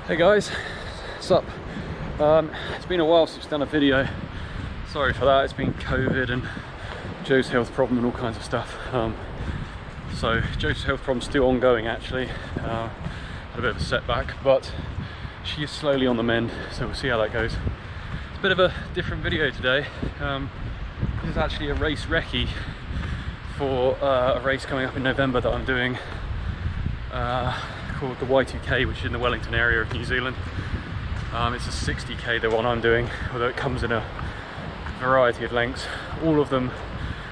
Hey guys, what's up? It's been a while since I've done a video. Sorry for that, it's been COVID and Jo's health problem and all kinds of stuff. So Jo's health problem's still ongoing actually. Had a bit of a setback, but she is slowly on the mend, so we'll see how that goes. It's a bit of a different video today. This is actually a race recce for a race coming up in November that I'm doing. Called the Y2K, which is in the Wellington area of New Zealand. It's a 60k, the one I'm doing, although it comes in a variety of lengths. All of them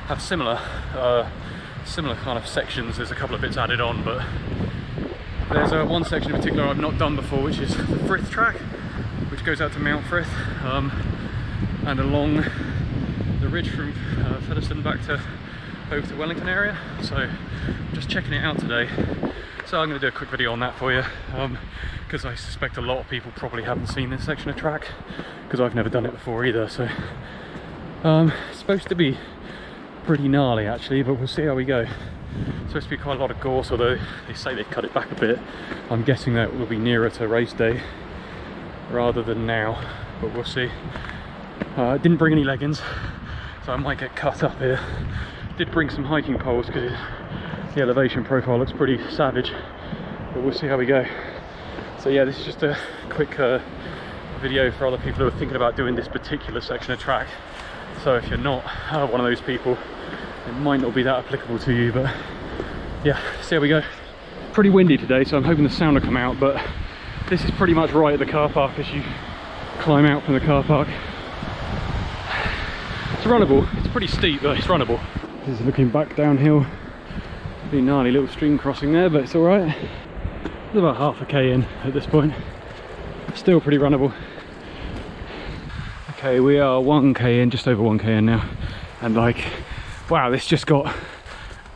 have similar kind of sections. There's a couple of bits added on, but there's one section in particular I've not done before, which is the Frith track, which goes out to Mount Frith and along the ridge from Featherstone back to over to Wellington area. So I'm just checking it out today. So I'm going to do a quick video on that for you, because I suspect a lot of people probably haven't seen this section of track, because I've never done it before either. So it's supposed to be pretty gnarly actually, but we'll see how we go. It's supposed to be quite a lot of gorse, although they say they've cut it back a bit. I'm guessing that will be nearer to race day rather than now, but we'll see. I didn't bring any leggings, so I might get cut up here. Did bring some hiking poles because the elevation profile looks pretty savage, but we'll see how we go. So yeah, this is just a quick video for other people who are thinking about doing this particular section of track. So if you're not one of those people, it might not be that applicable to you, but yeah, see how we go. Pretty windy today, so I'm hoping the sound will come out, but this is pretty much right at the car park as you climb out from the car park. It's runnable. It's pretty steep, but it's runnable. This is looking back downhill. Pretty gnarly little stream crossing there, but it's all right. It's about half a k in at this point. Still pretty runnable. Okay, we are 1k in, just over 1k in now, and like, wow, this just got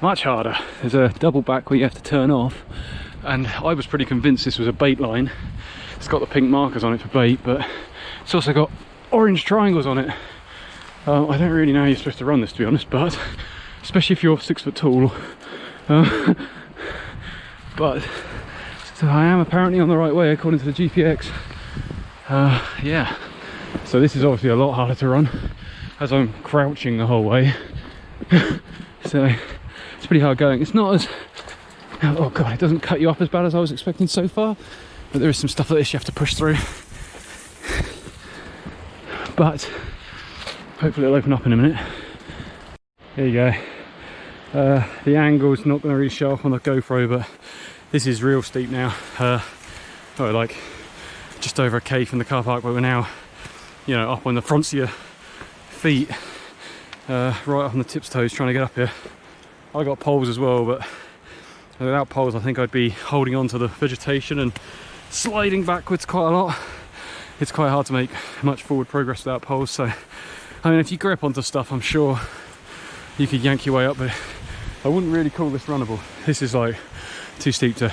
much harder. There's a double back where you have to turn off, and I was pretty convinced this was a bait line. It's got the pink markers on it for bait, but it's also got orange triangles on it. I don't really know how you're supposed to run this, to be honest, but especially if you're 6 foot tall. But so I am apparently on the right way according to the GPX. Yeah, so this is obviously a lot harder to run as I'm crouching the whole way. So it's pretty hard going. It's not as, oh god, it doesn't cut you up as bad as I was expecting so far, but there is some stuff like this you have to push through. But hopefully it'll open up in a minute. There you go. The angle's not going to really show up on the GoPro, but this is real steep now. Like just over a k from the car park, but we're now, you know, up on the fronts of your feet, right up on the tips toes trying to get up here. I got poles as well, but without poles I think I'd be holding on to the vegetation and sliding backwards quite a lot. It's quite hard to make much forward progress without poles, so I mean if you grip onto stuff I'm sure you could yank your way up, but I wouldn't really call this runnable. This is like too steep to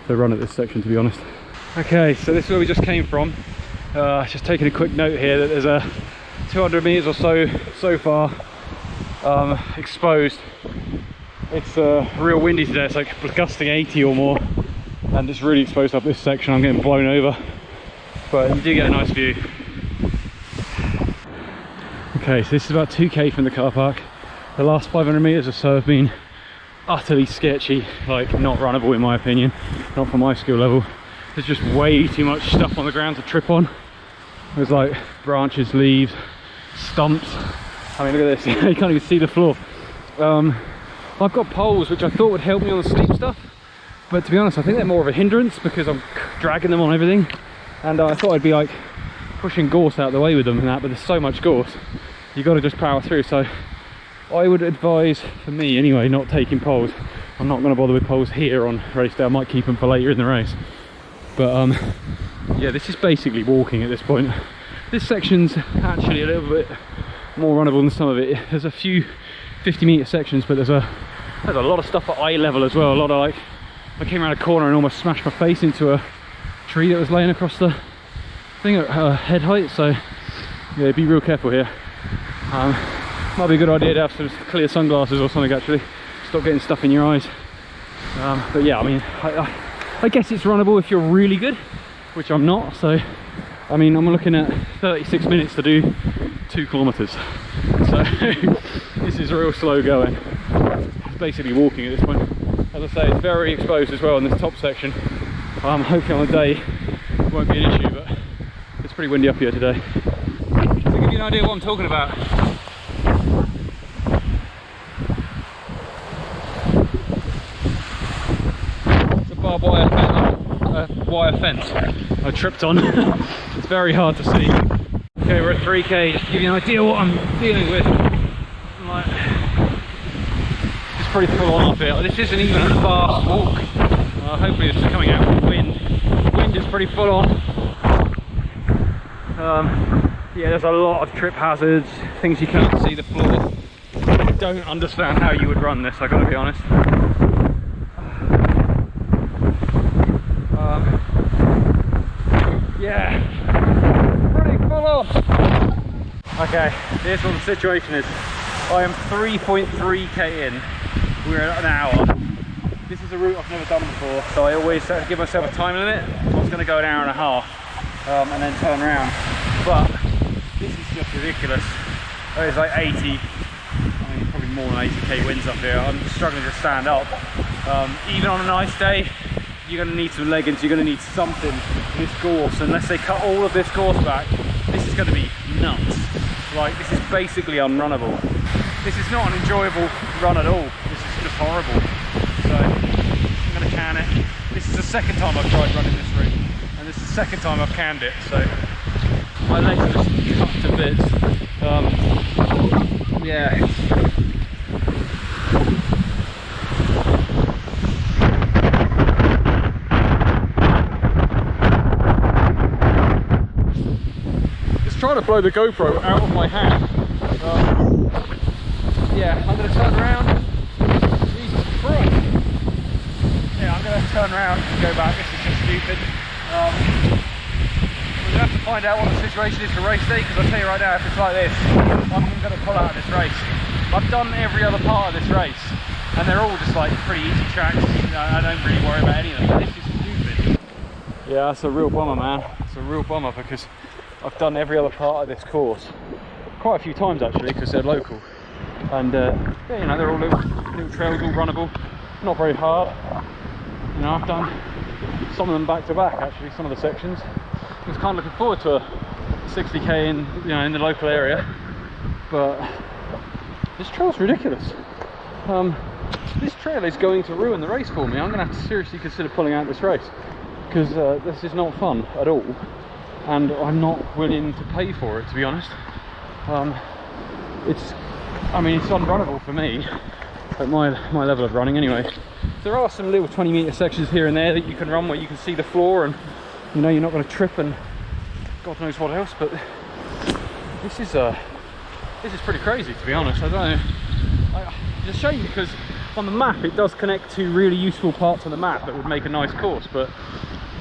run at this section, to be honest. Okay, so this is where we just came from. Just taking a quick note here that there's a 200 meters or so far exposed. It's real windy today. It's like gusting 80 or more, and it's really exposed up this section. I'm getting blown over, but you do get a nice view. Okay, so this is about 2k from the car park. The last 500 meters or so have been utterly sketchy, like not runnable in my opinion, not for my skill level. There's just way too much stuff on the ground to trip on. There's like branches, leaves, stumps. I mean, look at this, you can't even see the floor. I've got poles which I thought would help me on the steep stuff, but to be honest I think they're more of a hindrance because I'm dragging them on everything, and I thought I'd be like pushing gorse out the way with them and that, but there's so much gorse you got to just power through. So I would advise, for me anyway, not taking poles. I'm not going to bother with poles here on race day. I might keep them for later in the race, but yeah, this is basically walking at this point. This section's actually a little bit more runnable than some of it. There's a few 50-meter sections, but there's a lot of stuff at eye level as well. A lot of, like, I came around a corner and almost smashed my face into a tree that was laying across the thing at head height, so yeah, be real careful here. Might be a good idea to have some clear sunglasses or something, actually. Stop getting stuff in your eyes. But yeah, I mean, I guess it's runnable if you're really good. which I'm not. So I mean, I'm looking at 36 minutes to do 2 kilometers. So this is real slow going. It's basically walking at this point. As I say, it's very exposed as well in this top section. Hopefully on the day it won't be an issue, but it's pretty windy up here today. To give you an idea of what I'm talking about, it's a barbed wire fence I tripped on. It's very hard to see. Okay, we're at 3k, just to give you an idea what I'm dealing with. Like, it's pretty full on up here. This isn't even a fast walk. Hopefully this is coming out with the wind. The wind is pretty full on. Yeah, there's a lot of trip hazards, things you can't see the floor. I don't understand how you would run this, I've got to be honest. Yeah, pretty full on. Okay, here's what the situation is. I am 3.3k in. We're at an hour. This is a route I've never done before, so I always give myself a time limit. I was going to go an hour and a half and then turn around, but this is just ridiculous. There's like 80, I mean probably more than 80k winds up here. I'm just struggling to stand up. Even on a nice day, you're going to need some leggings, you're going to need something. This gorse, unless they cut all of this gorse back, this is going to be nuts. Like, this is basically unrunnable. This is not an enjoyable run at all. This is just horrible. So I'm going to can it. This is the second time I've tried running this route, and this is the second time I've canned it. So my legs are just cut to bits. Yeah. Trying to blow the GoPro out of my hand. Yeah, I'm going to turn around. Jesus Christ. Yeah, I'm going to turn around and go back. This is just stupid. We're going to have to find out what the situation is for race day, because I'll tell you right now, if it's like this, I'm going to pull out of this race. I've done every other part of this race, and they're all just like pretty easy tracks. I don't really worry about any of them, but this is stupid. Yeah, that's a real bummer, man. It's a real bummer, because I've done every other part of this course quite a few times actually, because they're local, and yeah, you know, they're all little trails, all runnable, not very hard. You know, I've done some of them back to back actually, some of the sections. I was kind of looking forward to a 60k in, you know, in the local area, but this trail's ridiculous. This trail is going to ruin the race for me. I'm going to have to seriously consider pulling out this race, because this is not fun at all. And I'm not willing to pay for it, to be honest. It's unrunnable for me at my level of running anyway. There are some little 20-meter sections here and there that you can run where you can see the floor, and you know you're not going to trip and God knows what else. But this is pretty crazy, to be honest. I don't know. It's a shame, because on the map it does connect to really useful parts of the map that would make a nice course. But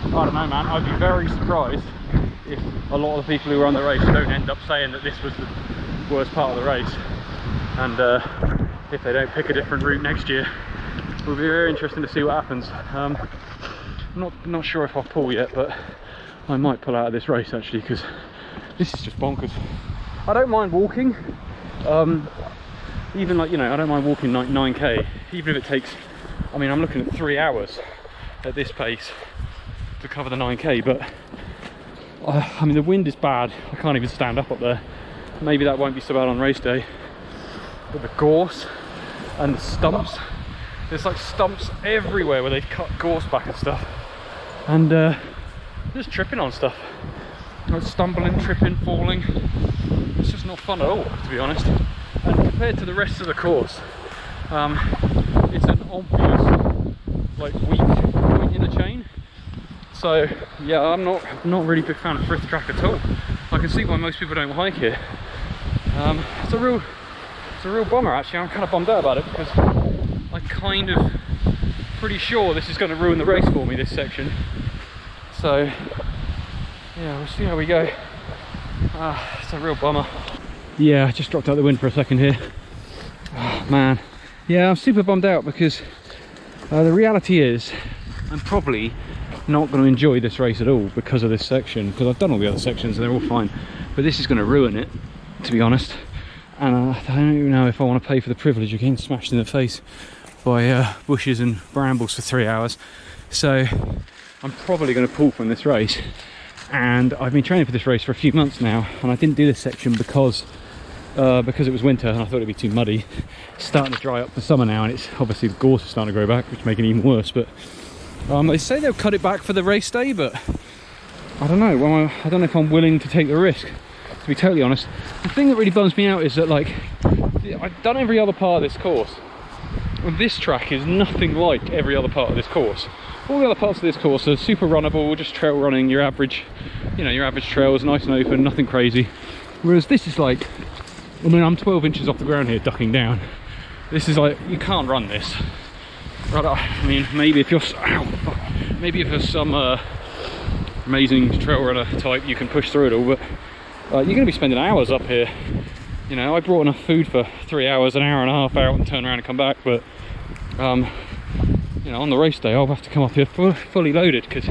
I don't know, man. I'd be very surprised if a lot of the people who run the race don't end up saying that this was the worst part of the race, and if they don't pick a different route next year. It will be very interesting to see what happens. I'm not sure if I'll pull yet, but I might pull out of this race actually, because this is just bonkers. I don't mind walking, even like, you know, I don't mind walking 9k, even if it takes, I mean, I'm looking at 3 hours at this pace to cover the 9k, but I mean, the wind is bad. I can't even stand up there. Maybe that won't be so bad on race day. But the gorse and the stumps, there's like stumps everywhere where they've cut gorse back and stuff, and just tripping on stuff, like stumbling, tripping, falling. It's just not fun at all, to be honest. And compared to the rest of the course, it's an obvious like weak point in the chain. So yeah, I'm not really a big fan of Frith track at all. I can see why most people don't hike here. It's a real bummer actually. I'm kind of bummed out about it, because I'm kind of pretty sure this is going to ruin the race for me, this section. So yeah, we'll see how we go. It's a real bummer. Yeah, I just dropped out the wind for a second here. Oh, man. Yeah, I'm super bummed out, because the reality is I'm probably not going to enjoy this race at all because of this section, because I've done all the other sections and they're all fine, but this is going to ruin it, to be honest. And I don't even know if I want to pay for the privilege of getting smashed in the face by bushes and brambles for 3 hours. So I'm probably going to pull from this race. And I've been training for this race for a few months now, and I didn't do this section because it was winter and I thought it'd be too muddy. It's starting to dry up for summer now, and it's obviously the gorse is starting to grow back, which is making it even worse. But they say they'll cut it back for the race day, but I don't know. Well, I don't know if I'm willing to take the risk, to be totally honest. The thing that really bums me out is that, like, I've done every other part of this course, and this track is nothing like every other part of this course. All the other parts of this course are super runnable, just trail running, your average, you know, your average trails, nice and open, nothing crazy. Whereas this is like, I mean, I'm 12 inches off the ground here, ducking down. This is like, you can't run this. Right, I mean, maybe if you're, maybe if there's some amazing trail runner type, you can push through it all, but you're going to be spending hours up here. You know, I brought enough food for 3 hours, an hour and a half out and turn around and come back, but you know, on the race day I'll have to come up here fully loaded, because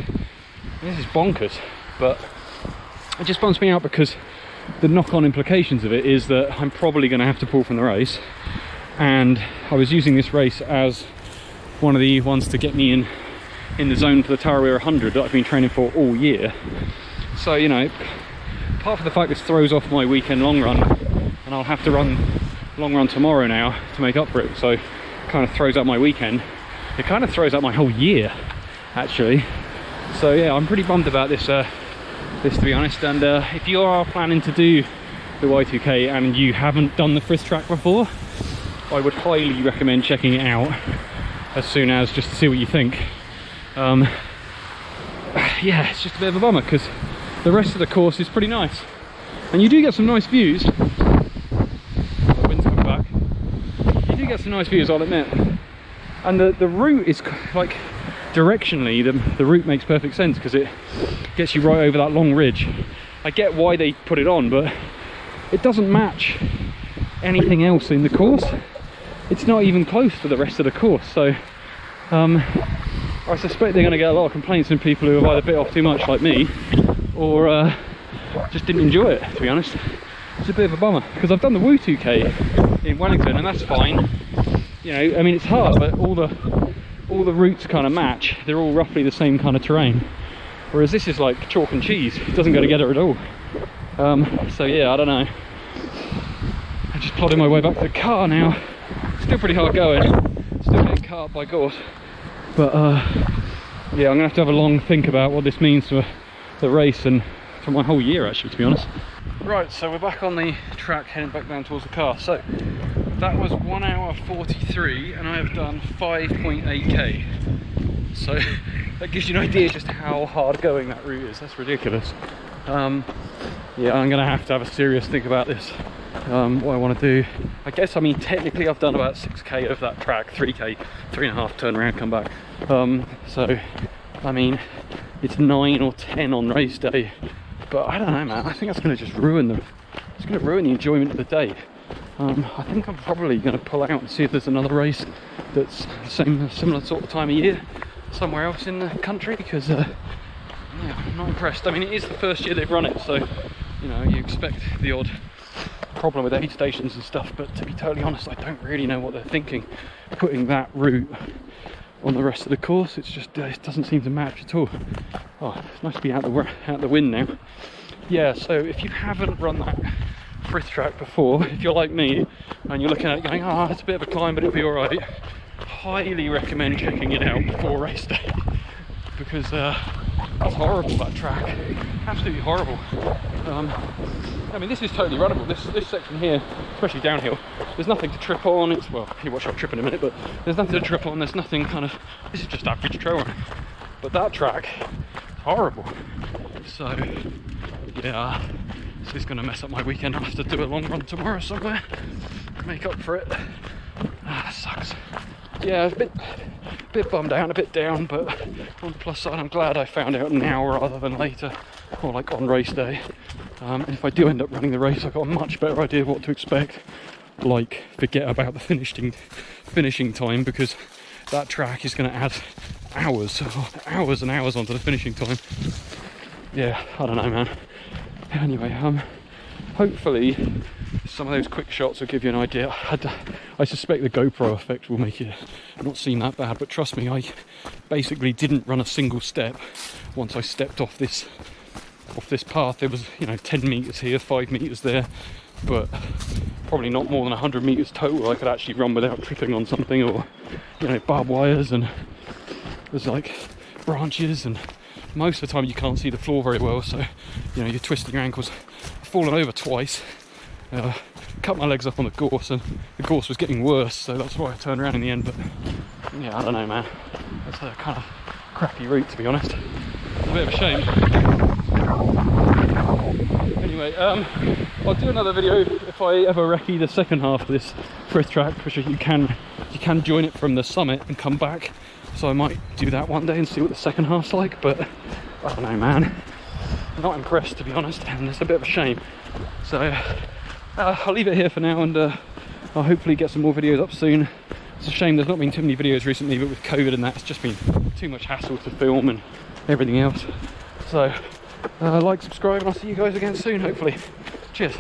this is bonkers. But it just bums me out because the knock-on implications of it is that I'm probably going to have to pull from the race, and I was using this race as one of the ones to get me in the zone for the Tarawih 100 that I've been training for all year. So, you know, apart from the fact this throws off my weekend long run, and I'll have to run long run tomorrow now to make up for it, so it kind of throws out my weekend. It kind of throws out my whole year, actually. So yeah, I'm pretty bummed about this, to be honest. And if you are planning to do the Y2K and you haven't done the Frith track before, I would highly recommend checking it out as soon as, just to see what you think. Yeah, it's just a bit of a bummer because the rest of the course is pretty nice, and you do get some nice views. The wind's coming back. You do get some nice views, I'll admit. And the route is, like, directionally, the route makes perfect sense because it gets you right over that long ridge. I get why they put it on, but it doesn't match anything else in the course. It's not even close to the rest of the course. So I suspect they're going to get a lot of complaints from people who have either bit off too much like me, or just didn't enjoy it, to be honest. It's a bit of a bummer because I've done the Woo 2K in Wellington, and that's fine. You know, I mean, it's hard, but all the routes kind of match. They're all roughly the same kind of terrain, whereas this is like chalk and cheese. It doesn't go together at all. So yeah, I don't know. I'm just plodding my way back to the car now. Still pretty hard going, still getting cut up by gorse, but yeah, I'm gonna have to have a long think about what this means for the race and for my whole year, actually, to be honest. Right, so we're back on the track, heading back down towards the car. So that was 1 hour 43, and I have done 5.8k. So that gives you an idea just how hard going that route is. That's ridiculous. Yeah, I'm gonna have to have a serious think about this. What I want to do, I guess, I mean, technically I've done about 6k of that track, 3k, 3.5 turn around, come back. So I mean, it's 9 or 10 on race day, but I don't know, man. I think that's going to just ruin it's going to ruin the enjoyment of the day. I think I'm probably going to pull out and see if there's another race that's similar sort of time of year somewhere else in the country, because yeah, I'm not impressed. I mean, it is the first year they've run it, so you know, you expect the odd problem with aid stations and stuff, but to be totally honest, I don't really know what they're thinking putting that route on the rest of the course. It's just it doesn't seem to match at all. Oh, it's nice to be out the wind now. Yeah, so if you haven't run that Frith track before, if you're like me and you're looking at it going, oh, it's a bit of a climb but it'll be alright, highly recommend checking it out before race day, because it's horrible, that track, absolutely horrible. I mean, this is totally runnable. This section here, especially downhill, there's nothing to trip on. It's, well, you watch I'll trip in a minute, but there's nothing to trip on. There's nothing kind of, this is just average trail running. But that track, horrible. So yeah, this is going to mess up my weekend. I'll have to do a long run tomorrow somewhere to make up for it. Sucks. Yeah, a bit bummed out, a bit down, but on the plus side, I'm glad I found out now rather than later, or like on race day. And if I do end up running the race, I've got a much better idea of what to expect. Like, forget about the finishing time, because that track is going to add hours and hours onto the finishing time. Yeah, I don't know, man. Anyway, hopefully some of those quick shots will give you an idea. I suspect the GoPro effect will make it not seem that bad, but trust me, I basically didn't run a single step once I stepped off this path. There was, you know, 10 meters here, 5 meters there, but probably not more than 100 meters total I could actually run without tripping on something, or, you know, barbed wires, and there's like branches, and most of the time you can't see the floor very well, so, you know, you're twisting your ankles. I've fallen over twice, cut my legs up on the gorse, and the gorse was getting worse, so that's why I turned around in the end. But yeah, I don't know, man, that's a kind of crappy route, to be honest. It's a bit of a shame. Anyway, I'll do another video if I ever recce the second half of this Frith track, which you can join it from the summit and come back, so I might do that one day and see what the second half's like. But I don't know, man, I'm not impressed, to be honest, and it's a bit of a shame. So I'll leave it here for now, and I'll hopefully get some more videos up soon. It's a shame there's not been too many videos recently, but with COVID and that, it's just been too much hassle to film and everything else. So like, subscribe, and I'll see you guys again soon, hopefully. Cheers.